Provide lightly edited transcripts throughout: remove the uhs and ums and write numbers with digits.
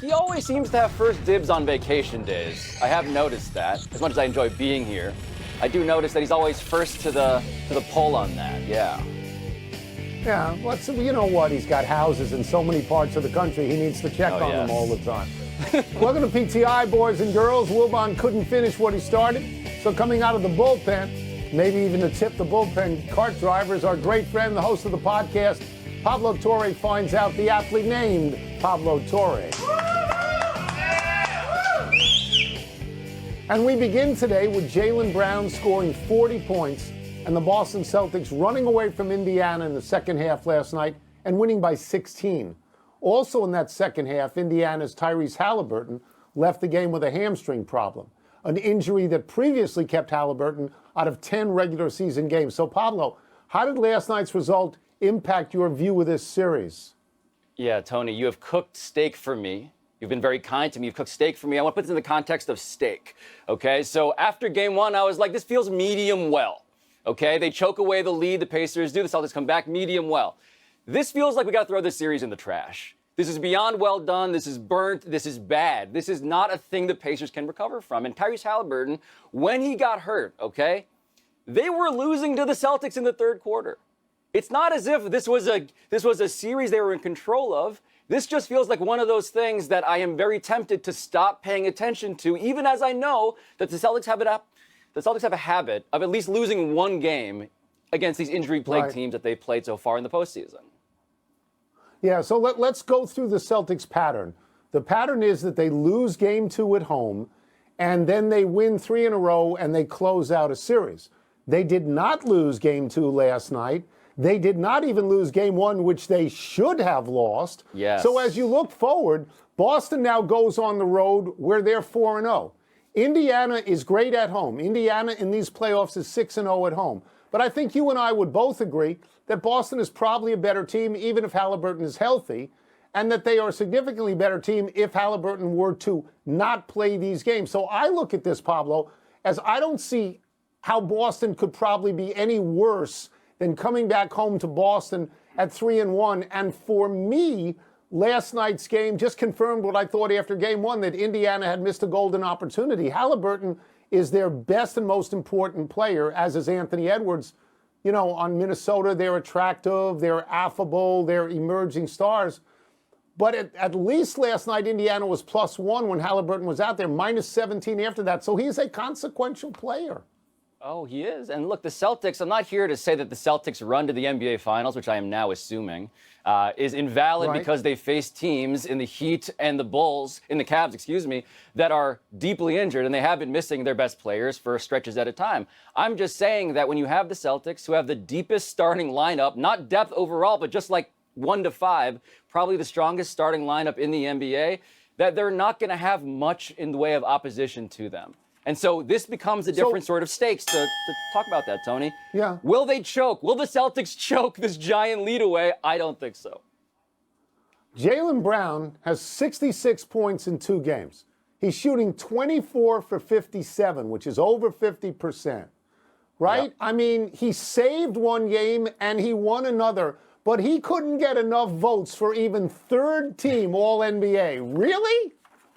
He always seems to have first dibs on vacation days. I have noticed that. As much as I enjoy being here, I do notice that he's always first to the poll on that. Yeah. Yeah, you know what? He's got houses in so many parts of the country, he needs to check on them all the time. Welcome to PTI, boys and girls. Wilbon couldn't finish what he started, so coming out of the bullpen, maybe even to tip the bullpen cart drivers, our great friend, the host of the podcast, Pablo Torre, finds out the aptly named Pablo Torre. And we begin today with Jaylen Brown scoring 40 points and the Boston Celtics running away from Indiana in the second half last night and winning by 16. Also in that second half, Indiana's Tyrese Halliburton left the game with a hamstring problem, an injury that previously kept Halliburton out of 10 regular season games. So, Pablo, how did last night's result impact your view of this series? Yeah, Tony, you have cooked steak for me. You've been very kind to me. You've cooked steak for me. I want to put this in the context of steak, okay? So after game one, I was like, this feels medium well, okay? They choke away the lead, the Pacers do. The Celtics come back medium well. This feels like we got to throw this series in the trash. This is beyond well done. This is burnt. This is bad. This is not a thing the Pacers can recover from. And Tyrese Halliburton, when he got hurt, okay, they were losing to the Celtics in the third quarter. It's not as if this was a series they were in control of. This just feels like one of those things that I am very tempted to stop paying attention to, even as I know that the Celtics have a habit of at least losing one game against these injury-plagued teams that they've played so far in the postseason. Yeah, so let's go through the Celtics pattern. The pattern is that they lose game two at home, and then they win three in a row, and they close out a series. They did not lose game two last night. They did not even lose game one, which they should have lost. Yes. So as you look forward, Boston now goes on the road where they're 4-0. Indiana is great at home. Indiana in these playoffs is 6-0 at home. But I think you and I would both agree that Boston is probably a better team, even if Halliburton is healthy, and that they are a significantly better team if Halliburton were to not play these games. So I look at this, Pablo, as I don't see how Boston could probably be any worse than coming back home to Boston at 3-1. And for me, last night's game just confirmed what I thought after game one, that Indiana had missed a golden opportunity. Halliburton is their best and most important player, as is Anthony Edwards. You know, on Minnesota, they're attractive, they're affable, they're emerging stars. But at least last night, Indiana was +1 when Halliburton was out there, -17 after that. So he's a consequential player. Oh, he is. And look, the Celtics, I'm not here to say that the Celtics' run to the NBA Finals, which I am now assuming, is invalid because they face teams in the Heat and the Cavs, that are deeply injured, and they have been missing their best players for stretches at a time. I'm just saying that when you have the Celtics, who have the deepest starting lineup, not depth overall, but just like 1 to 5, probably the strongest starting lineup in the NBA, that they're not going to have much in the way of opposition to them. And so this becomes a different sort of stakes to talk about that, Tony. Yeah. Will they choke? Will the Celtics choke this giant lead away? I don't think so. Jaylen Brown has 66 points in 2 games. He's shooting 24 for 57, which is over 50%, right? Yep. I mean, he saved one game and he won another, but he couldn't get enough votes for even third team All-NBA. Really?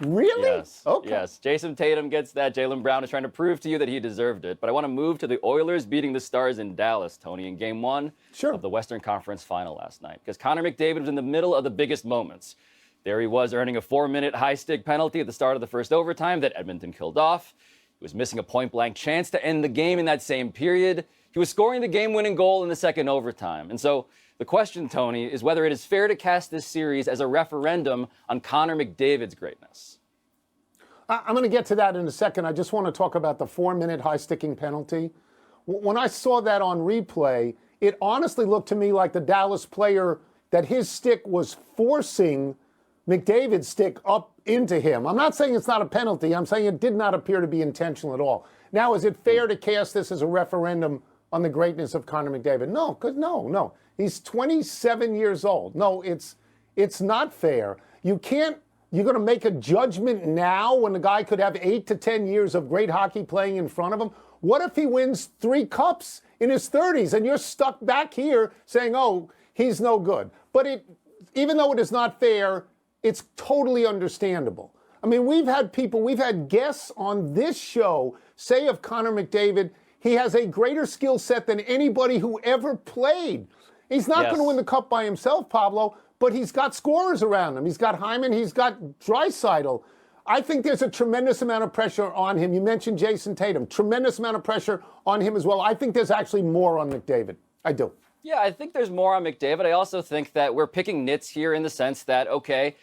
Really? Yes. Okay. Yes. Jason Tatum gets that. Jaylen Brown is trying to prove to you that he deserved it. But I want to move to the Oilers beating the Stars in Dallas, Tony, in Game 1 of the Western Conference Final last night. Because Connor McDavid was in the middle of the biggest moments. There he was earning a 4-minute high-stick penalty at the start of the first overtime that Edmonton killed off. He was missing a point-blank chance to end the game in that same period. He was scoring the game-winning goal in the second overtime. And so the question, Tony, is whether it is fair to cast this series as a referendum on Connor McDavid's greatness. I'm going to get to that in a second. I just want to talk about the 4-minute high-sticking penalty. When I saw that on replay, it honestly looked to me like the Dallas player, that his stick was forcing McDavid's stick up into him. I'm not saying it's not a penalty. I'm saying it did not appear to be intentional at all. Now, is it fair to cast this as a referendum on the greatness of Connor McDavid? No, because no. He's 27 years old. No, it's not fair. You're going to make a judgment now when the guy could have 8 to 10 years of great hockey playing in front of him? What if he wins 3 cups in his 30s and you're stuck back here saying, oh, he's no good? But even though it is not fair, it's totally understandable. I mean, we've had guests on this show say of Connor McDavid, he has a greater skill set than anybody who ever played. He's not going to win the cup by himself, Pablo, but he's got scorers around him. He's got Hyman, he's got Draisaitl. I think there's a tremendous amount of pressure on him. You mentioned Jason Tatum. Tremendous amount of pressure on him as well. I think there's actually more on McDavid. I do. Yeah, I think there's more on McDavid. I also think that we're picking nits here in the sense that, okay,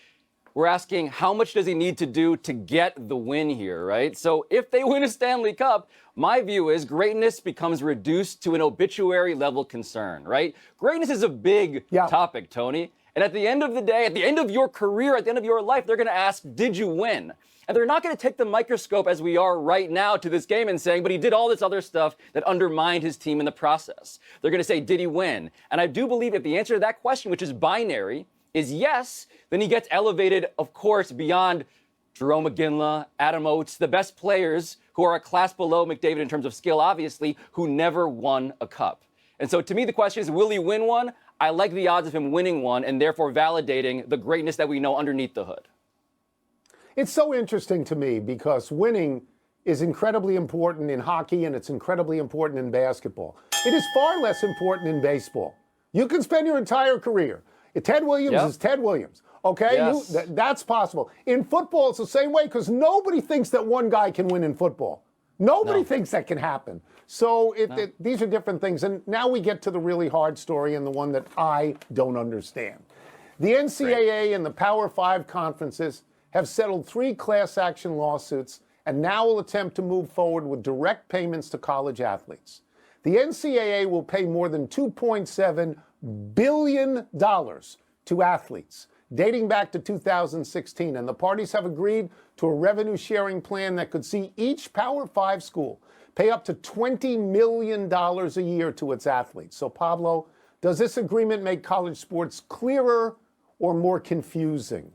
we're asking how much does he need to do to get the win here, right? So if they win a Stanley Cup, my view is greatness becomes reduced to an obituary level concern, right? Greatness is a big topic, Tony. And at the end of the day, at the end of your career, at the end of your life, they're going to ask, did you win? And they're not going to take the microscope as we are right now to this game and saying, but he did all this other stuff that undermined his team in the process. They're going to say, did he win? And I do believe if the answer to that question, which is binary, is yes, then he gets elevated, of course, beyond Jerome McGinley, Adam Oates, the best players who are a class below McDavid in terms of skill, obviously, who never won a cup. And so to me, the question is, will he win one? I like the odds of him winning one and therefore validating the greatness that we know underneath the hood. It's so interesting to me because winning is incredibly important in hockey and it's incredibly important in basketball. It is far less important in baseball. You can spend your entire career. Ted Williams is Ted Williams. Okay? Yes. That's possible. In football, it's the same way because nobody thinks that one guy can win in football. Nobody thinks that can happen. So these are different things. And now we get to the really hard story and the one that I don't understand. The NCAA and the Power 5 conferences have settled 3 class action lawsuits and now will attempt to move forward with direct payments to college athletes. The NCAA will pay more than $2.7 billion to athletes, dating back to 2016, and the parties have agreed to a revenue-sharing plan that could see each Power 5 school pay up to $20 million a year to its athletes. So, Pablo, does this agreement make college sports clearer or more confusing?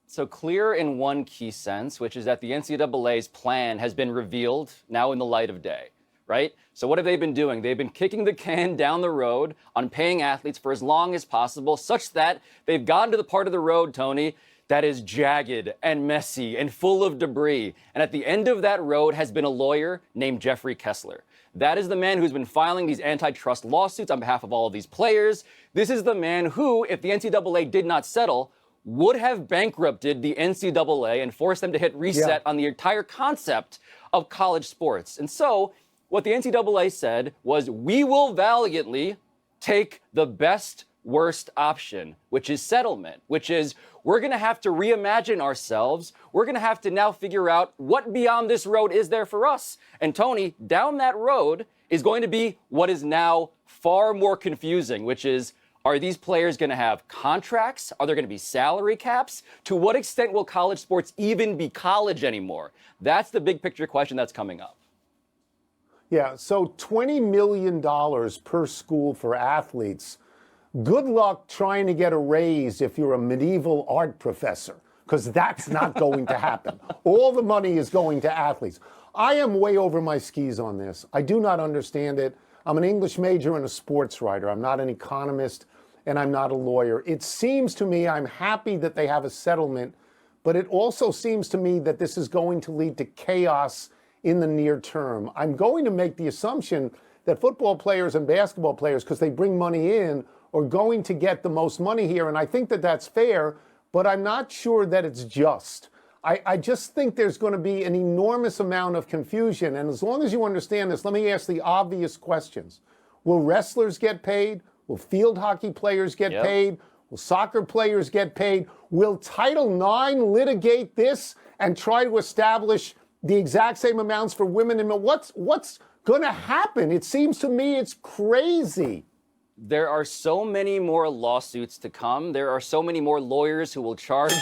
So clear in one key sense, which is that the NCAA's plan has been revealed now in the light of day, right? So what have they been doing? They've been kicking the can down the road on paying athletes for as long as possible, such that they've gotten to the part of the road, Tony, that is jagged and messy and full of debris. And at the end of that road has been a lawyer named Jeffrey Kessler. That is the man who's been filing these antitrust lawsuits on behalf of all of these players. This is the man who, if the NCAA did not settle, would have bankrupted the NCAA and forced them to hit reset on the entire concept of college sports. And so what the NCAA said was, we will valiantly take the best, worst option, which is settlement, which is we're going to have to reimagine ourselves. We're going to have to now figure out what beyond this road is there for us. And Tony, down that road is going to be what is now far more confusing, which is, are these players going to have contracts? Are there going to be salary caps? To what extent will college sports even be college anymore? That's the big picture question that's coming up. Yeah, so $20 million per school for athletes. Good luck trying to get a raise if you're a medieval art professor, because that's not going to happen. All the money is going to athletes. I am way over my skis on this. I do not understand it. I'm an English major and a sports writer. I'm not an economist and I'm not a lawyer. It seems to me, I'm happy that they have a settlement, but it also seems to me that this is going to lead to chaos in the near term. I'm going to make the assumption that football players and basketball players, because they bring money in, are going to get the most money here. And I think that that's fair, but I'm not sure that it's just. I just think there's going to be an enormous amount of confusion. And as long as you understand this, let me ask the obvious questions. Will wrestlers get paid? Will field hockey players get paid? Will soccer players get paid? Will Title IX litigate this and try to establish the exact same amounts for women and men? What's going to happen? It seems to me it's crazy. There are so many more lawsuits to come. There are so many more lawyers who will charge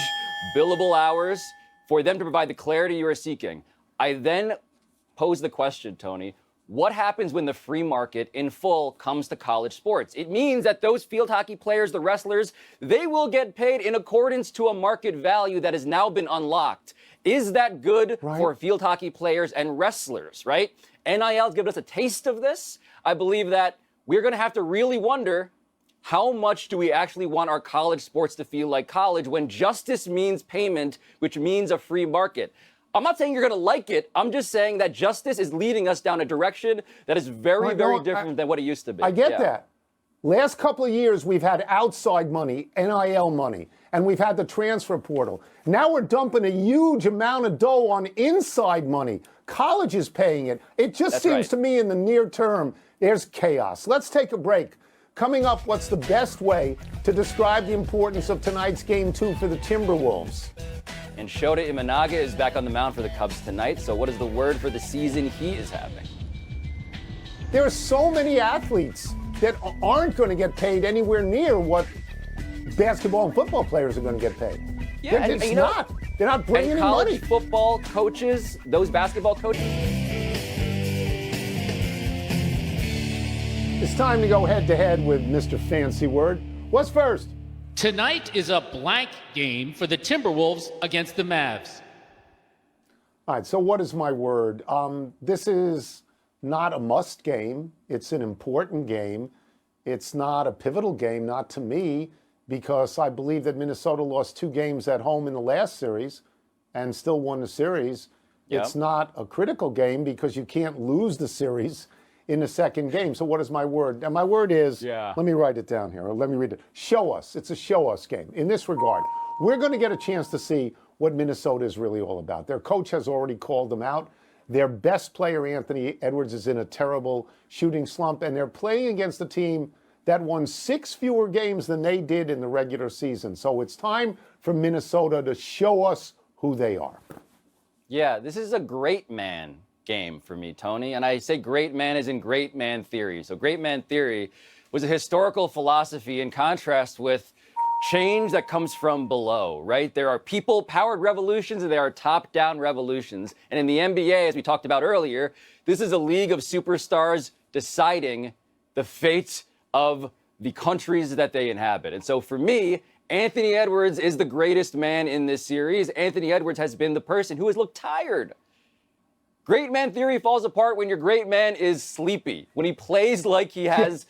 billable hours for them to provide the clarity you are seeking. I then pose the question, Tony, what happens when the free market in full comes to college sports? It means that those field hockey players, the wrestlers, they will get paid in accordance to a market value that has now been unlocked. Is that good for field hockey players and wrestlers, right? NIL's given us a taste of this. I believe that we're going to have to really wonder, how much do we actually want our college sports to feel like college when justice means payment, which means a free market? I'm not saying you're going to like it. I'm just saying that justice is leading us down a direction that is very, very different than what it used to be. I get that. Last couple of years, we've had outside money, NIL money, and we've had the transfer portal. Now we're dumping a huge amount of dough on inside money. College is paying it. It just seems to me in the near term, there's chaos. Let's take a break. Coming up, what's the best way to describe the importance of tonight's Game 2 for the Timberwolves? And Shota Imanaga is back on the mound for the Cubs tonight. So what is the word for the season he is having? There are so many athletes that aren't going to get paid anywhere near what basketball and football players are going to get paid. Yeah, They're not bringing any money. College football coaches, those basketball coaches. It's time to go head-to-head with Mr. Fancy Word. What's first? Tonight is a blank game for the Timberwolves against the Mavs. All right, so what is my word? This is not a must game. It's an important game. It's not a pivotal game, not to me, because I believe that Minnesota lost 2 games at home in the last series and still won the series. Yep. It's not a critical game because you can't lose the series in the second game. So what is my word? And my word is, let me write it down here, or let me read it. Show us. It's a show us game. In this regard, we're going to get a chance to see what Minnesota is really all about. Their coach has already called them out. Their best player, Anthony Edwards, is in a terrible shooting slump, and they're playing against a team that won 6 fewer games than they did in the regular season. So it's time for Minnesota to show us who they are. Yeah, this is a great man game for me, Tony. And I say great man as in great man theory. So great man theory was a historical philosophy in contrast with change that comes from below, right? There are people-powered revolutions and there are top-down revolutions. And in the NBA, as we talked about earlier, this is a league of superstars deciding the fate of the countries that they inhabit. And so for me, Anthony Edwards is the greatest man in this series. Anthony Edwards has been the person who has looked tired. Great man theory falls apart when your great man is sleepy, when he plays like he has,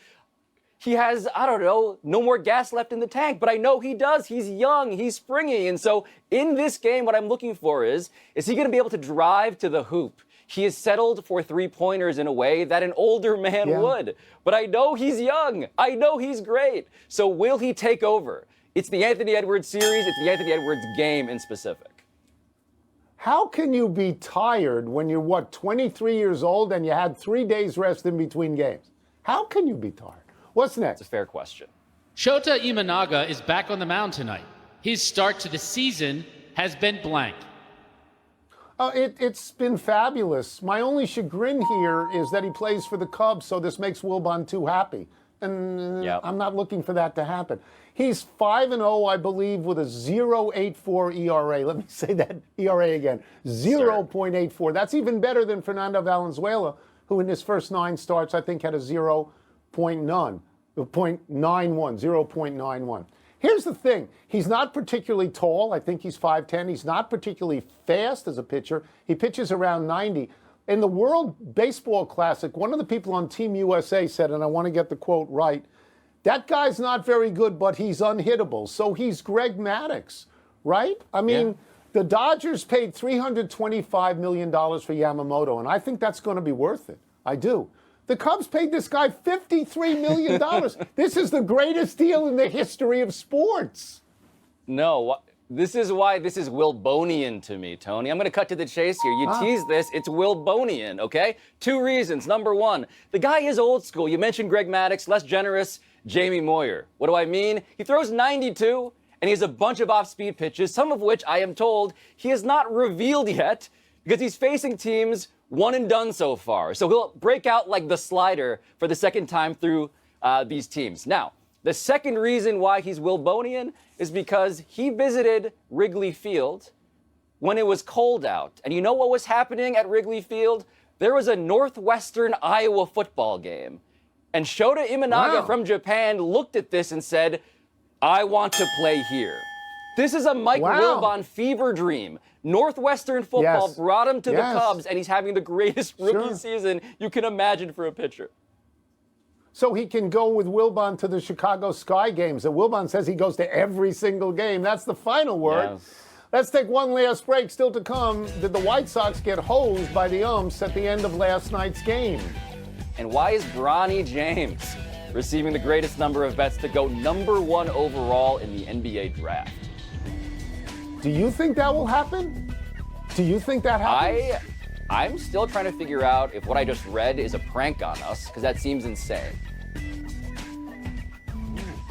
I don't know, no more gas left in the tank. But I know he does. He's young. He's springy. And so in this game, what I'm looking for is he going to be able to drive to the hoop? He has settled for three-pointers in a way that an older man would. But I know he's young. I know he's great. So will he take over? It's the Anthony Edwards series. It's the Anthony Edwards game in specific. How can you be tired when you're, 23 years old and you had 3 days rest in between games? How can you be tired? What's next? It's a fair question. Shota Imanaga is back on the mound tonight. His start to the season has been blank. It's been fabulous. My only chagrin here is that he plays for the Cubs, so this makes Wilbon too happy. And I'm not looking for that to happen. He's 5-0, I believe, with a 0.84 ERA. Let me say that ERA again, 0.84. That's even better than Fernando Valenzuela, who in his first 9 starts, I think, had a 0.91. Here's the thing. He's not particularly tall. I think he's 5'10". He's not particularly fast as a pitcher. He pitches around 90. In the World Baseball Classic, one of the people on Team USA said, and I want to get the quote right, that guy's not very good, but he's unhittable. So he's Greg Maddux, right? I mean, the Dodgers paid $325 million for Yamamoto, and I think that's going to be worth it. I do. The Cubs paid this guy $53 million. This is the greatest deal in the history of sports. No, this is why this is Wilbonian to me, Tony. I'm going to cut to the chase here. You tease this, it's Wilbonian, okay? 2 reasons. Number 1, the guy is old school. You mentioned Greg Maddux, less generous Jamie Moyer. What do I mean? He throws 92, and he has a bunch of off-speed pitches, some of which I am told he has not revealed yet because he's facing teams one and done so far. So he'll break out like the slider for the second time through these teams. Now, the second reason why he's Wilbonian is because he visited Wrigley Field when it was cold out. And you know what was happening at Wrigley Field? There was a Northwestern Iowa football game. And Shota Imanaga from Japan looked at this and said, I want to play here. This is a Mike Wilbon fever dream. Northwestern football brought him to the Cubs, and he's having the greatest rookie season you can imagine for a pitcher. so he can go with Wilbon to the Chicago Sky games. And Wilbon says he goes to every single game. That's the final word. Yes. Let's take one last break. Still to come, did the White Sox get hosed by the umps at the end of last night's game? And why is Bronny James receiving the greatest number of bets to go #1 overall in the NBA draft? Do you think that will happen? Do you think that happens? I'm still trying to figure out if what I just read is a prank on us, because that seems insane.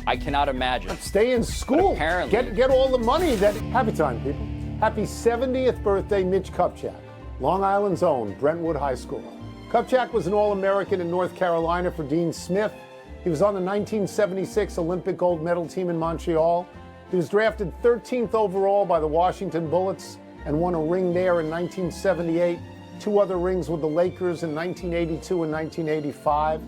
I cannot imagine. Stay in school. But apparently, Get all the money that. Happy time, people. Happy 70th birthday, Mitch Kupchak, Long Island's own Brentwood High School. Kupchak was an All-American in North Carolina for Dean Smith. He was on the 1976 Olympic gold medal team in Montreal. He was drafted 13th overall by the Washington Bullets and won a ring there in 1978, 2 other rings with the Lakers in 1982 and 1985.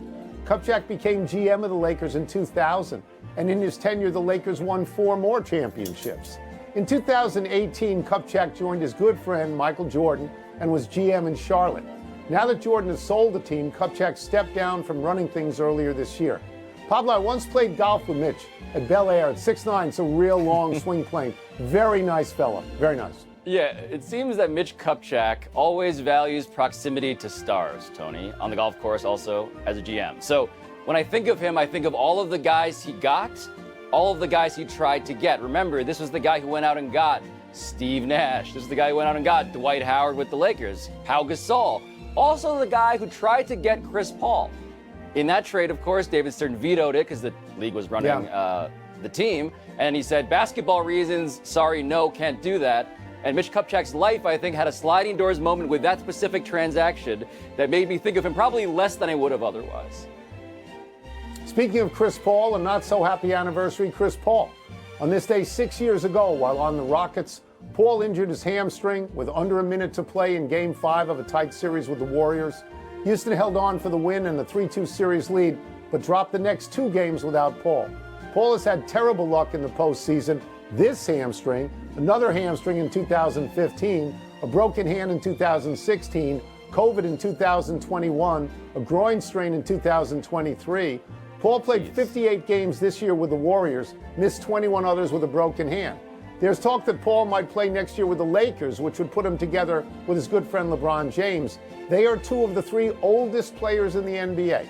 Kupchak became GM of the Lakers in 2000, and in his tenure, the Lakers won 4 more championships. In 2018, Kupchak joined his good friend Michael Jordan and was GM in Charlotte. Now that Jordan has sold the team, Kupchak stepped down from running things earlier this year. Pablo, I once played golf with Mitch at Bel Air at 6'9", so real long swing plane. Very nice fella, very nice. Yeah, it seems that Mitch Kupchak always values proximity to stars, Tony, on the golf course, also as a GM. So when I think of him, I think of all of the guys he got, all of the guys he tried to get. Remember, this was the guy who went out and got Steve Nash. This is the guy who went out and got Dwight Howard with the Lakers, Pau Gasol. Also the guy who tried to get Chris Paul. In that trade, of course, David Stern vetoed it because the league was running the team. And he said, basketball reasons, sorry, no, can't do that. And Mitch Kupchak's life, I think, had a sliding doors moment with that specific transaction that made me think of him probably less than I would have otherwise. Speaking of Chris Paul, a not so happy anniversary, Chris Paul. On this day 6 years ago, while on the Rockets, Paul injured his hamstring with under a minute to play in Game 5 of a tight series with the Warriors. Houston held on for the win and the 3-2 series lead, but dropped the next 2 games without Paul. Paul has had terrible luck in the postseason. This hamstring, another hamstring in 2015, a broken hand in 2016, COVID in 2021, a groin strain in 2023. Paul played 58 games this year with the Warriors, missed 21 others with a broken hand. There's talk that Paul might play next year with the Lakers, which would put him together with his good friend LeBron James. They are 2 of the 3 oldest players in the NBA.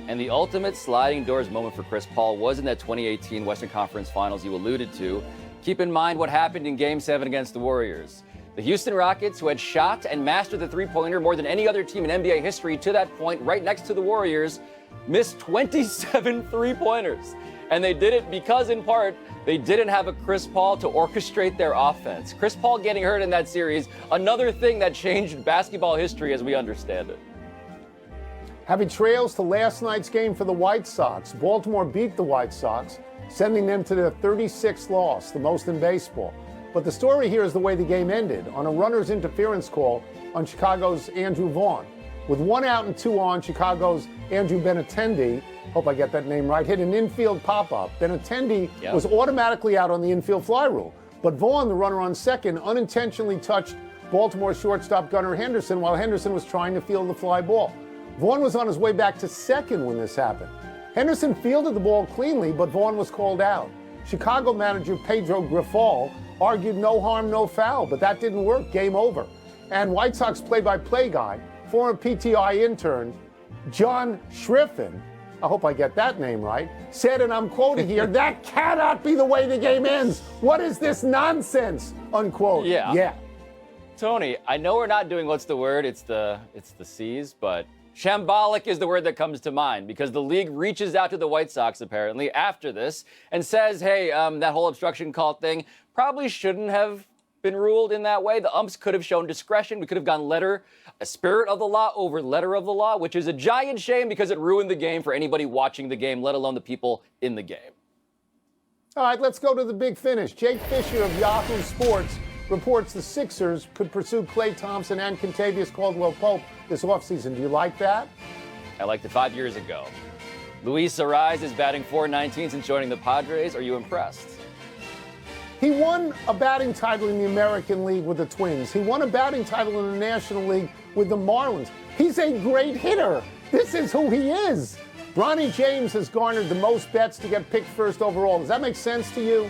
And the ultimate sliding doors moment for Chris Paul was in that 2018 Western Conference Finals you alluded to. Keep in mind what happened in Game 7 against the Warriors. The Houston Rockets, who had shot and mastered the three-pointer more than any other team in NBA history to that point, right next to the Warriors, missed 27 three-pointers. And they did it because, in part, they didn't have a Chris Paul to orchestrate their offense. Chris Paul getting hurt in that series, another thing that changed basketball history as we understand it. Happy trails to last night's game for the White Sox. Baltimore beat the White Sox, sending them to their 36th loss, the most in baseball. But the story here is the way the game ended, on a runner's interference call on Chicago's Andrew Vaughn. With 1 out and 2 on, Chicago's Andrew Benintendi, hope I get that name right, hit an infield pop-up. Benintendi was automatically out on the infield fly rule. But Vaughn, the runner on second, unintentionally touched Baltimore shortstop Gunnar Henderson while Henderson was trying to field the fly ball. Vaughn was on his way back to second when this happened. Henderson fielded the ball cleanly, but Vaughn was called out. Chicago manager Pedro Grifol argued no harm, no foul, but that didn't work. Game over. And White Sox play-by-play guy, former PTI intern John Schriffen, I hope I get that name right, said, and I'm quoting here, that cannot be the way the game ends. What is this nonsense? Unquote. Yeah. Tony, I know we're not doing what's the word, it's the C's, but shambolic is the word that comes to mind because the league reaches out to the White Sox apparently after this and says, hey, that whole obstruction call thing probably shouldn't have been ruled in that way. The umps could have shown discretion. We could have gone spirit of the law over letter of the law, which is a giant shame because it ruined the game for anybody watching the game, let alone the people in the game. All right, let's go to the big finish. Jake Fisher of Yahoo Sports reports the Sixers could pursue Klay Thompson and Kentavious Caldwell-Pope this offseason. Do you like that? I liked it 5 years ago. Luis Ariz is batting .419 since joining the Padres. Are you impressed? He won a batting title in the American League with the Twins. He won a batting title in the National League with the Marlins. He's a great hitter. This is who he is. Bronny James has garnered the most bets to get picked first overall. Does that make sense to you?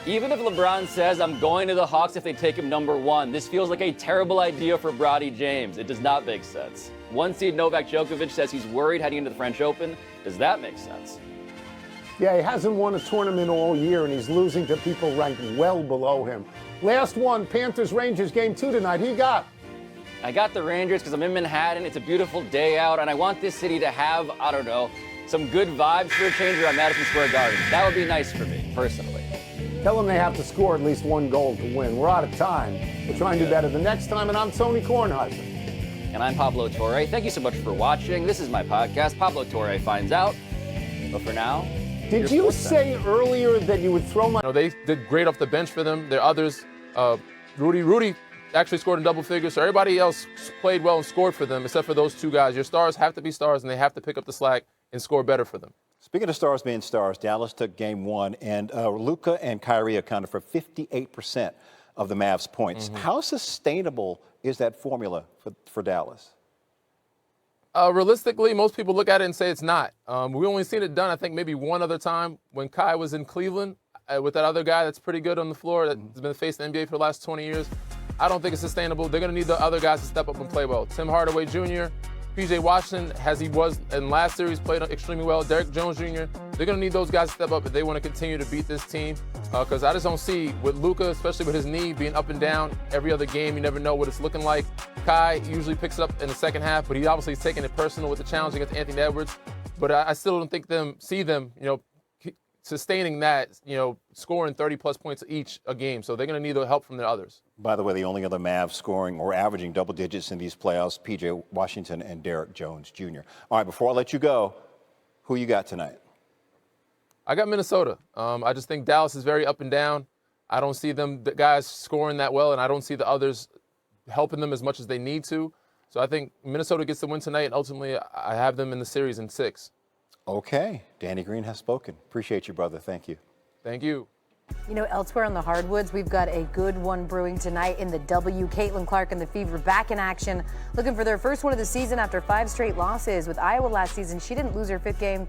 Even if LeBron says, I'm going to the Hawks if they take him number 1, this feels like a terrible idea for Bronny James. It does not make sense. 1 seed Novak Djokovic says he's worried heading into the French Open. Does that make sense? Yeah, he hasn't won a tournament all year, and he's losing to people ranked well below him. Last one, Panthers-Rangers game 2 tonight. Who you got? I got the Rangers because I'm in Manhattan. It's a beautiful day out, and I want this city to have, I don't know, some good vibes for a change around Madison Square Garden. That would be nice for me, personally. Tell them they have to score at least 1 goal to win. We're out of time. We'll try and do better the next time, and I'm Tony Kornheiser. And I'm Pablo Torre. Thank you so much for watching. This is my podcast, Pablo Torre Finds Out. But for now, did you say earlier that you would throw my... No, they did great off the bench for them. There are others. Rudy actually scored in double figures, so everybody else played well and scored for them, except for those 2 guys. Your stars have to be stars, and they have to pick up the slack and score better for them. Speaking of stars being stars, Dallas took game 1, and Luka and Kyrie accounted for 58% of the Mavs' points. How sustainable is that formula for Dallas? Realistically, most people look at it and say it's not. We only seen it done, I think, maybe one other time when Kai was in Cleveland with that other guy that's pretty good on the floor that's been facing the NBA for the last 20 years. I don't think it's sustainable. They're going to need the other guys to step up and play well. Tim Hardaway Jr., P.J. Washington, as he was in last series, played extremely well. Derrick Jones Jr., they're going to need those guys to step up if they want to continue to beat this team. Because I just don't see, with Luka, especially with his knee being up and down every other game, you never know what it's looking like. Kai usually picks it up in the second half, but he obviously is taking it personal with the challenge against Anthony Edwards. But I still don't see them, sustaining that, scoring 30-plus points each a game. So they're going to need the help from their others. By the way, the only other Mavs scoring or averaging double digits in these playoffs, P.J. Washington and Derrick Jones Jr. All right, before I let you go, who you got tonight? I got Minnesota. I just think Dallas is very up and down. I don't see the guys scoring that well, and I don't see the others helping them as much as they need to. So I think Minnesota gets the win tonight, and ultimately I have them in the series in 6. Okay. Danny Green has spoken. Appreciate you, brother. Thank you. Thank you. Elsewhere on the hardwoods, we've got a good one brewing tonight in the W. Caitlin Clark and the Fever back in action, looking for their first win of the season after 5 straight losses. With Iowa last season, she didn't lose her 5th game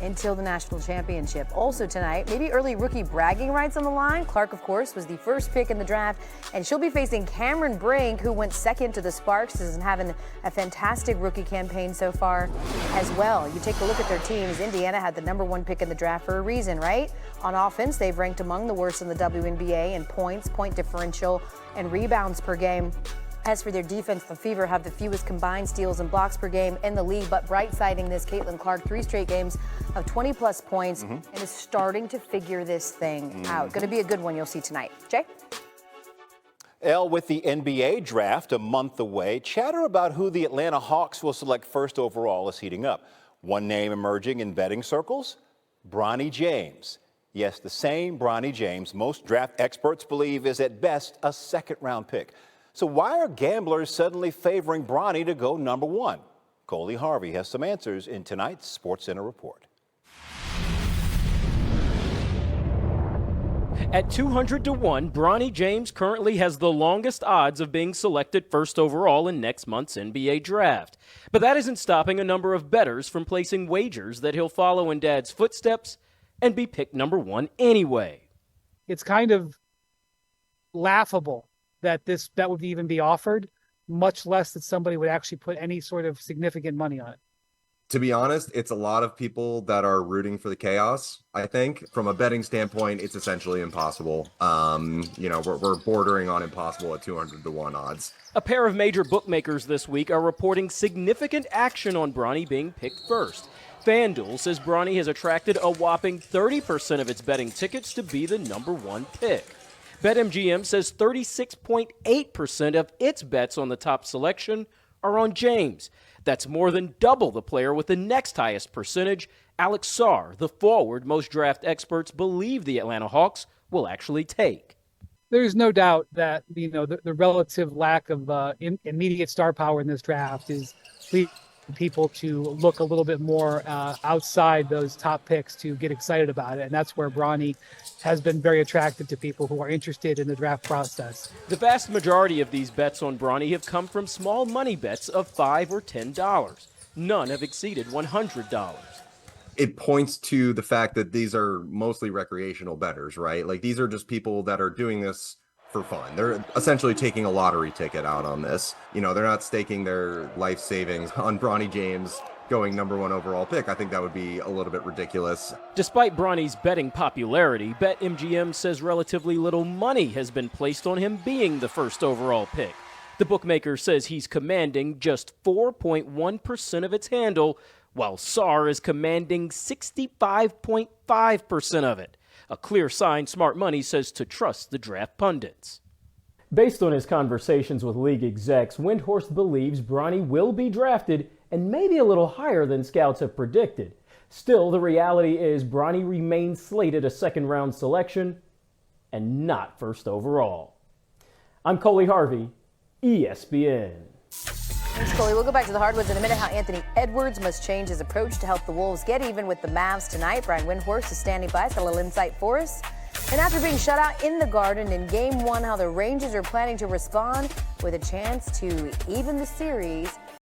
until the national championship. Also tonight, maybe early rookie bragging rights on the line. Clark, of course, was the first pick in the draft, and she'll be facing Cameron Brink, who went second to the Sparks and having a fantastic rookie campaign so far as well. You take a look at their teams. Indiana had the number 1 pick in the draft for a reason, right? On offense, they've ranked among the worst in the WNBA in points, point differential, and rebounds per game. As for their defense, the Fever have the fewest combined steals and blocks per game in the league, but bright-siding this, Caitlin Clark, 3 straight games of 20-plus points and is starting to figure this thing out. Going to be a good one you'll see tonight. Jay? With the NBA draft a month away, chatter about who the Atlanta Hawks will select first overall is heating up. One name emerging in betting circles, Bronny James. Yes, the same Bronny James most draft experts believe is at best a second-round pick. So why are gamblers suddenly favoring Bronny to go number 1? Coley Harvey has some answers in tonight's SportsCenter report. At 200 to 1, Bronny James currently has the longest odds of being selected first overall in next month's NBA draft. But that isn't stopping a number of bettors from placing wagers that he'll follow in Dad's footsteps and be picked number 1 anyway. It's kind of laughable that that would even be offered, much less that somebody would actually put any sort of significant money on it. To be honest, it's a lot of people that are rooting for the chaos. I think from a betting standpoint, it's essentially impossible. We're bordering on impossible at 200 to 1 odds. A pair of major bookmakers this week are reporting significant action on Bronny being picked first. FanDuel says Bronny has attracted a whopping 30% of its betting tickets to be the number 1 pick. BetMGM says 36.8% of its bets on the top selection are on James. That's more than double the player with the next highest percentage, Alex Sarr, the forward most draft experts believe the Atlanta Hawks will actually take. There's no doubt that the relative lack of immediate star power in this draft is leading people to look a little bit more outside those top picks to get excited about it, and that's where Bronny has been very attractive to people who are interested in the draft process. The vast majority of these bets on Bronny have come from small money bets of $5 or $10. None have exceeded $100. it points to the fact that these are mostly recreational bettors, right? Like these are just people that are doing this for fun. They're essentially taking a lottery ticket out on this. You know, they're not staking their life savings on Bronny James going #1 overall pick. I think that would be a little bit ridiculous. Despite Bronny's betting popularity, BetMGM says relatively little money has been placed on him being the first overall pick. The bookmaker says he's commanding just 4.1% of its handle, while SAR is commanding 65.5% of it. A clear sign Smart Money says to trust the draft pundits. Based on his conversations with league execs, Windhorst believes Bronny will be drafted and maybe a little higher than scouts have predicted. Still, the reality is Bronny remains slated a second-round selection and not first overall. I'm Coley Harvey, ESPN. Thanks, Coley. We'll go back to the hardwoods in a minute. How Anthony Edwards must change his approach to help the Wolves get even with the Mavs tonight. Brian Windhorst is standing by. It's got a little insight for us. And after being shut out in the Garden in Game 1, how the Rangers are planning to respond with a chance to even the series